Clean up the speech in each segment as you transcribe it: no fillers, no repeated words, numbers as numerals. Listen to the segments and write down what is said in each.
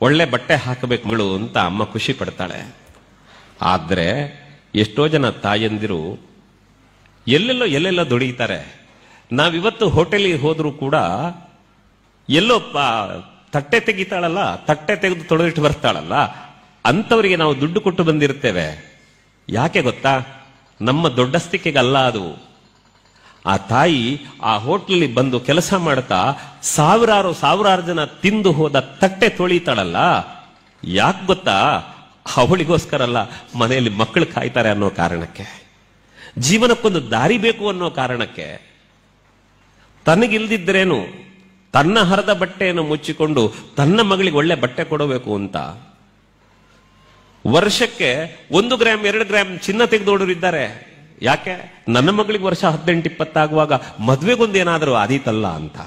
ಒಳ್ಳೆ ಬಟ್ಟೆ ಹಾಕಬೇಕು ಮಗಳು ಅಂತ ಅಮ್ಮ ಖುಷಿ ಪಡ್ತಾಳೆ. ಆದ್ರೆ ಎಷ್ಟೋ ಜನ ತಾಯಂದಿರು ಎಲ್ಲೆಲ್ಲೋ ದುಡಿತಾರೆ. ನಾವಿವತ್ತು ಹೋಟೆಲಿಗೆ ಹೋದ್ರೂ ಕೂಡ ಎಲ್ಲೋ ತಟ್ಟೆ ತೆಗಿತಾಳಲ್ಲ, ತಟ್ಟೆ ತೆಗೆದು ತೊಳೆದಿಟ್ಟು ಬರ್ತಾಳಲ್ಲ, ಅಂತವರಿಗೆ ನಾವು ದುಡ್ಡು ಕೊಟ್ಟು ಬಂದಿರ್ತೇವೆ. ಯಾಕೆ ಗೊತ್ತಾ? ನಮ್ಮ ದೊಡ್ಡಸ್ತಿಕೆಗಲ್ಲ ಅದು. ಆ ತಾಯಿ ಆ ಹೋಟ್ಲಲ್ಲಿ ಬಂದು ಕೆಲಸ ಮಾಡ್ತಾ ಸಾವಿರಾರು ಜನ ತಿಂದು ಹೋದ ತಟ್ಟೆ ತೊಳಿತಾಳಲ್ಲ, ಯಾಕೆ ಗೊತ್ತಾ? ಅವಳಿಗೋಸ್ಕರ ಅಲ್ಲ, ಮನೆಯಲ್ಲಿ ಮಕ್ಕಳು ಕಾಯ್ತಾರೆ ಅನ್ನೋ ಕಾರಣಕ್ಕೆ, ಜೀವನಕ್ಕೊಂದು ದಾರಿ ಬೇಕು ಅನ್ನೋ ಕಾರಣಕ್ಕೆ. ತನಗಿಲ್ದಿದ್ರೇನು ತನ್ನ ಹರದ ಬಟ್ಟೆಯನ್ನು ಮುಚ್ಚಿಕೊಂಡು ತನ್ನ ಮಗಳಿಗೆ ಒಳ್ಳೆ ಬಟ್ಟೆ ಕೊಡಬೇಕು ಅಂತ ವರ್ಷಕ್ಕೆ 1 ಗ್ರಾಮ್ 2 ಗ್ರಾಮ್ ಚಿನ್ನ ತೆಗೆದೋಡರಿದ್ದಾರೆ. ಯಾಕೆ? ನನ್ನ ಮಗಳಿಗೆ ವರ್ಷ 18-20 ಆಗುವಾಗ ಮದ್ವೆಗೊಂದೇನಾದರೂ ಆದೀತಲ್ಲ ಅಂತ.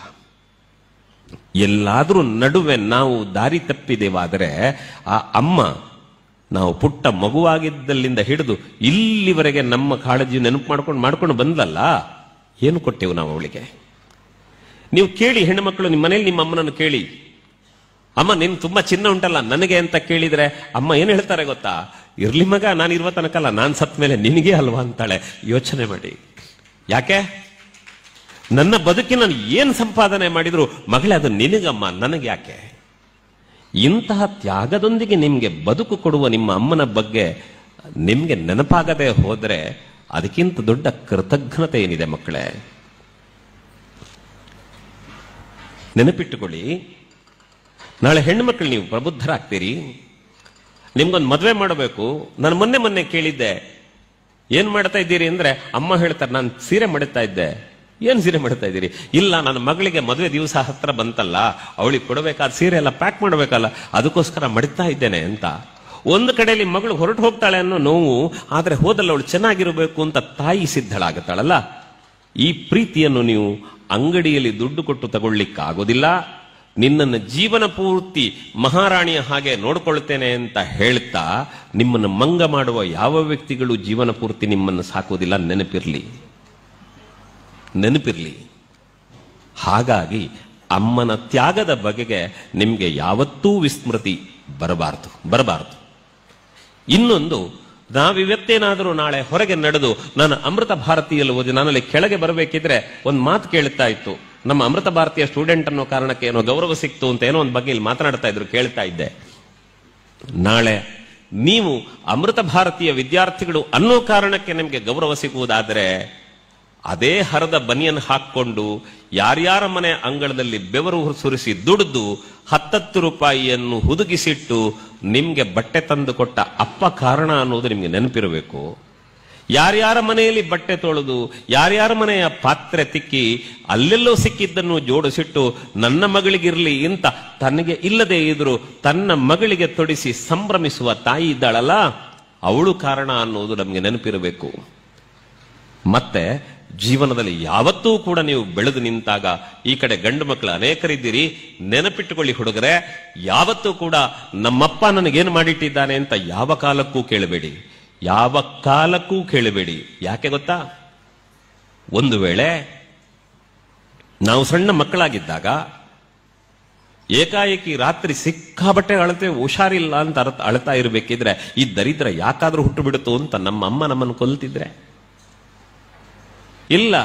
ಎಲ್ಲಾದ್ರೂ ನಡುವೆ ನಾವು ದಾರಿ ತಪ್ಪಿದೇವಾದರೆ ಆ ಅಮ್ಮ ನಾವು ಪುಟ್ಟ ಮಗುವಾಗಿದ್ದಲ್ಲಿಂದ ಹಿಡಿದು ಇಲ್ಲಿವರೆಗೆ ನಮ್ಮ ಕಾಳಜಿ ನೆನಪು ಮಾಡ್ಕೊಂಡು ಬಂದಲ್ಲ, ಏನು ಕೊಟ್ಟೆವು ನಾವು ಅವಳಿಗೆ? ನೀವು ಕೇಳಿ, ಹೆಣ್ಣುಮಕ್ಕಳು ನಿಮ್ಮ ಮನೇಲಿ ನಿಮ್ಮ ಅಮ್ಮನನ್ನು ಕೇಳಿ, ಅಮ್ಮ ನಿನ್ ತುಂಬಾ ಚಿನ್ನ ಉಂಟಲ್ಲ ನನಗೆ ಅಂತ ಕೇಳಿದ್ರೆ ಅಮ್ಮ ಏನ್ ಹೇಳ್ತಾರೆ ಗೊತ್ತಾ? ಇರ್ಲಿ ಮಗ, ನಾನು ಇರುವ ತನಕಲ್ಲ, ನಾನ್ ಸತ್ ಮೇಲೆ ನಿನಗೆ ಅಲ್ವಾ ಅಂತಾಳೆ. ಯೋಚನೆ ಮಾಡಿ. ಯಾಕೆ? ನನ್ನ ಬದುಕಿನ ಏನ್ ಸಂಪಾದನೆ ಮಾಡಿದ್ರು ಮಗಳೇ ಅದು ನಿನಗಮ್ಮ, ನನಗೆ ಯಾಕೆ? ಇಂತಹ ತ್ಯಾಗದೊಂದಿಗೆ ನಿಮ್ಗೆ ಬದುಕು ಕೊಡುವ ನಿಮ್ಮ ಅಮ್ಮನ ಬಗ್ಗೆ ನಿಮ್ಗೆ ನೆನಪಾಗದೆ ಹೋದ್ರೆ ಅದಕ್ಕಿಂತ ದೊಡ್ಡ ಕೃತಜ್ಞತೆ ಏನಿದೆ ಮಕ್ಕಳೇ? ನೆನಪಿಟ್ಟುಕೊಳ್ಳಿ, ನಾಳೆ ಹೆಣ್ಣು ಮಕ್ಕಳು ನೀವು ಪ್ರಬುದ್ಧರಾಗ್ತೀರಿ, ನಿಮ್ಗೊಂದು ಮದುವೆ ಮಾಡಬೇಕು. ನಾನು ಮೊನ್ನೆ ಕೇಳಿದ್ದೆ, ಏನ್ ಮಾಡ್ತಾ ಇದ್ದೀರಿ ಅಂದ್ರೆ ಅಮ್ಮ ಹೇಳ್ತಾರೆ, ನಾನು ಸೀರೆ ಮಾಡುತ್ತಾ ಇದ್ದೆ. ಏನ್ ಸೀರೆ ಮಾಡ್ತಾ ಇದ್ದೀರಿ? ಇಲ್ಲ, ನನ್ನ ಮಗಳಿಗೆ ಮದುವೆ ದಿವಸ ಹತ್ರ ಬಂತಲ್ಲ, ಅವಳಿಗೆ ಕೊಡಬೇಕಾದ ಸೀರೆ ಎಲ್ಲ ಪ್ಯಾಕ್ ಮಾಡಬೇಕಲ್ಲ, ಅದಕ್ಕೋಸ್ಕರ ಮಡಿತಾ ಇದ್ದೇನೆ ಅಂತ. ಒಂದು ಕಡೆಯಲ್ಲಿ ಮಗಳು ಹೊರಟು ಹೋಗ್ತಾಳೆ ಅನ್ನೋ ನೋವು, ಆದ್ರೆ ಹೋದಲ್ಲ ಅವಳು ಚೆನ್ನಾಗಿರಬೇಕು ಅಂತ ತಾಯಿ ಸಿದ್ಧಳಾಗುತ್ತಾಳಲ್ಲ. ಈ ಪ್ರೀತಿಯನ್ನು ನೀವು ಅಂಗಡಿಯಲ್ಲಿ ದುಡ್ಡು ಕೊಟ್ಟು ತಗೊಳ್ಳಿಕ್ಕಾಗೋದಿಲ್ಲ. ನಿನ್ನನ್ನು ಜೀವನ ಪೂರ್ತಿ ಮಹಾರಾಣಿಯ ಹಾಗೆ ನೋಡ್ಕೊಳ್ತೇನೆ ಅಂತ ಹೇಳ್ತಾ ನಿಮ್ಮನ್ನು ಮಂಗ ಮಾಡುವ ಯಾವ ವ್ಯಕ್ತಿಗಳು ಜೀವನ ಪೂರ್ತಿ ನಿಮ್ಮನ್ನು ಸಾಕೋದಿಲ್ಲ. ನೆನಪಿರ್ಲಿ. ಹಾಗಾಗಿ ಅಮ್ಮನ ತ್ಯಾಗದ ಬಗೆಗೆ ನಿಮ್ಗೆ ಯಾವತ್ತೂ ವಿಸ್ಮೃತಿ ಬರಬಾರದು. ಇನ್ನೊಂದು, ನಾವಿವತ್ತೇನಾದರೂ ನಾಳೆ ಹೊರಗೆ ನಡೆದು ನಾನು ಅಮೃತ ಭಾರತಿಯಲ್ಲಿ ಓದಿ ನಾನಲ್ಲಿ ಕೆಳಗೆ ಬರಬೇಕಿದ್ರೆ ಒಂದು ಮಾತು ಕೇಳ್ತಾ ಇತ್ತು. ನಮ್ಮ ಅಮೃತ ಭಾರತೀಯ ಸ್ಟೂಡೆಂಟ್ ಅನ್ನೋ ಕಾರಣಕ್ಕೆ ಏನೋ ಗೌರವ ಸಿಕ್ತು ಅಂತ ಏನೋ ಒಂದು ಬಗ್ಗೆ ಇಲ್ಲಿ ಮಾತನಾಡ್ತಾ ಇದ್ರು, ಕೇಳ್ತಾ ಇದ್ದೆ. ನಾಳೆ ನೀವು ಅಮೃತ ಭಾರತೀಯ ವಿದ್ಯಾರ್ಥಿಗಳು ಅನ್ನೋ ಕಾರಣಕ್ಕೆ ನಿಮಗೆ ಗೌರವ ಸಿಗುವುದಾದರೆ ಅದೇ ಹರದ ಬನಿಯನ್ ಹಾಕೊಂಡು ಯಾರ್ಯಾರ ಮನೆ ಅಂಗಳದಲ್ಲಿ ಬೆವರು ಸುರಿಸಿ ದುಡಿದು 10 ರೂಪಾಯಿಯನ್ನು ಹುದುಗಿಸಿಟ್ಟು ನಿಮ್ಗೆ ಬಟ್ಟೆ ತಂದು ಕೊಟ್ಟ ಅಪ್ಪ ಕಾರಣ ಅನ್ನೋದು ನಿಮ್ಗೆ ನೆನಪಿರಬೇಕು. ಯಾರ್ಯಾರ ಮನೆಯಲ್ಲಿ ಬಟ್ಟೆ ತೊಳೆದು ಯಾರ್ಯಾರ ಮನೆಯ ಪಾತ್ರೆ ತಿಕ್ಕಿ ಅಲ್ಲೆಲ್ಲೋ ಸಿಕ್ಕಿದ್ದನ್ನು ಜೋಡಿಸಿಟ್ಟು ನನ್ನ ಮಗಳಿಗಿರ್ಲಿ ಅಂತ ತನಗೆ ಇಲ್ಲದೆ ಇದ್ರು ತನ್ನ ಮಗಳಿಗೆ ತೊಡಿಸಿ ಸಂಭ್ರಮಿಸುವ ತಾಯಿ ಇದ್ದಾಳಲ್ಲ, ಅವಳು ಕಾರಣ ಅನ್ನೋದು ನಮ್ಗೆ ನೆನಪಿರಬೇಕು. ಮತ್ತೆ ಜೀವನದಲ್ಲಿ ಯಾವತ್ತೂ ಕೂಡ ನೀವು ಬೆಳೆದು ನಿಂತಾಗ, ಈ ಕಡೆ ಗಂಡು ಮಕ್ಕಳು ಅನೇಕರಿದ್ದೀರಿ, ನೆನಪಿಟ್ಟುಕೊಳ್ಳಿ ಹುಡುಗರೆ, ಯಾವತ್ತೂ ಕೂಡ ನಮ್ಮಪ್ಪ ನನಗೇನು ಮಾಡಿಟ್ಟಿದ್ದಾನೆ ಅಂತ ಯಾವ ಕಾಲಕ್ಕೂ ಕೇಳಬೇಡಿ. ಯಾಕೆ ಗೊತ್ತಾ? ಒಂದು ವೇಳೆ ನಾವು ಸಣ್ಣ ಮಕ್ಕಳಾಗಿದ್ದಾಗ ಏಕಾಏಕಿ ರಾತ್ರಿ ಸಿಕ್ಕಾಬಟ್ಟೆ ಅಳತೆ ಹುಷಾರಿಲ್ಲ ಅಂತ ಅಳ್ತಾ ಇರಬೇಕಿದ್ರೆ ಈ ದರಿದ್ರ ಯಾಕಾದ್ರೂ ಹುಟ್ಟು ಬಿಡುತ್ತೋ ಅಂತ ನಮ್ಮ ಅಮ್ಮ ನಮ್ಮನ್ನು ಕೊಲ್ತಿದ್ರೆ, ಇಲ್ಲ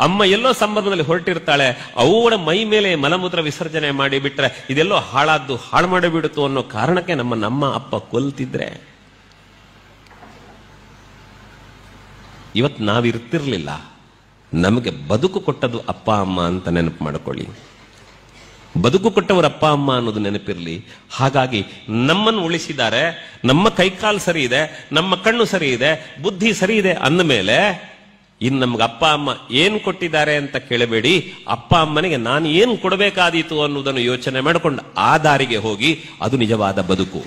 ಅಮ್ಮ ಎಲ್ಲೋ ಸಂಬಂಧದಲ್ಲಿ ಹೊರಟಿರ್ತಾಳೆ, ಅವಳ ಮೈ ಮೇಲೆ ಮಲಮೂತ್ರ ವಿಸರ್ಜನೆ ಮಾಡಿ ಬಿಟ್ರೆ ಇದೆಲ್ಲೋ ಹಾಳು ಮಾಡಿಬಿಡುತ್ತು ಅನ್ನೋ ಕಾರಣಕ್ಕೆ ನಮ್ಮ ಅಪ್ಪ ಕೊಲ್ತಿದ್ರೆ ಇವತ್ತು ನಾವಿರ್ತಿರ್ಲಿಲ್ಲ. ನಮಗೆ ಬದುಕು ಕೊಟ್ಟದು ಅಪ್ಪ ಅಮ್ಮ ಅಂತ ನೆನಪು ಮಾಡಿಕೊಳ್ಳಿ. ಬದುಕು ಕೊಟ್ಟವರ ಅಪ್ಪ ಅಮ್ಮ ಅನ್ನೋದು ನೆನಪಿರ್ಲಿ. ಹಾಗಾಗಿ ನಮ್ಮನ್ನು ಉಳಿಸಿದ್ದಾರೆ, ನಮ್ಮ ಕೈಕಾಲು ಸರಿ ಇದೆ, ನಮ್ಮ ಕಣ್ಣು ಸರಿ ಇದೆ, ಬುದ್ಧಿ ಸರಿ ಇದೆ ಅಂದ ಮೇಲೆ ಇನ್ನು ನಮ್ಗೆ ಅಪ್ಪ ಅಮ್ಮ ಏನ್ ಕೊಟ್ಟಿದ್ದಾರೆ ಅಂತ ಕೇಳಬೇಡಿ. ಅಪ್ಪ ಅಮ್ಮನಿಗೆ ನಾನು ಏನ್ ಕೊಡಬೇಕಾದೀತು ಅನ್ನೋದನ್ನು ಯೋಚನೆ ಮಾಡಿಕೊಂಡು ಆ ದಾರಿಗೆ ಹೋಗಿ, ಅದು ನಿಜವಾದ ಬದುಕು.